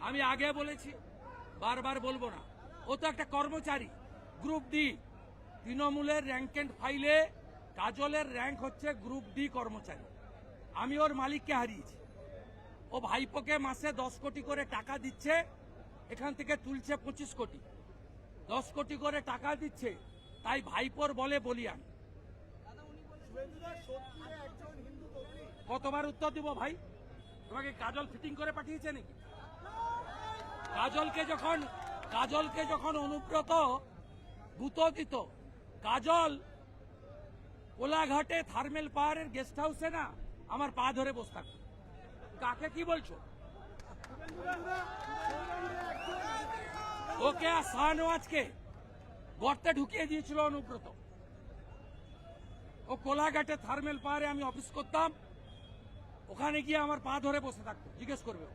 আমি আগে বলেছি, বারবার বলবো না, ও তো একটা কর্মচারী, গ্রুপ ডি। তৃণমূলের র্যাঙ্ক এন্ড ফাইলে কাজলের র্যাঙ্ক হচ্ছে গ্রুপ ডি কর্মচারী। আমি ওর মালিককে হারিয়েছি। ও ভাইপোকে মাসে 10 কোটি করে টাকা দিচ্ছে, এখান থেকে তুলছে 25 কোটি। 10 কোটি করে টাকা দিচ্ছে, তাই ভাইপোর বলে বলিয়ান। কতবার উত্তর দিব ভাই? তোমাকে কাজল ফিটিং করে পাঠিয়েছে নাকি? কাজলকে যখন অনুব্রত গুঁতো দিত, কাজল কোলাঘাটে থার্মেল পাওয়ারের গেস্ট হাউসে না আমার পা ধরে বসে থাকতো। কাকে কি বলছো? ওকে আর শাহনওয়াজকে গর্তে ঢুকিয়ে দিয়েছিল অনুব্রত। ও কোলাঘাটে থার্মেল পাওয়ারে আমি অফিস করতাম, ওখানে গিয়ে আমার পা ধরে বসে থাকতো, জিজ্ঞেস করবে।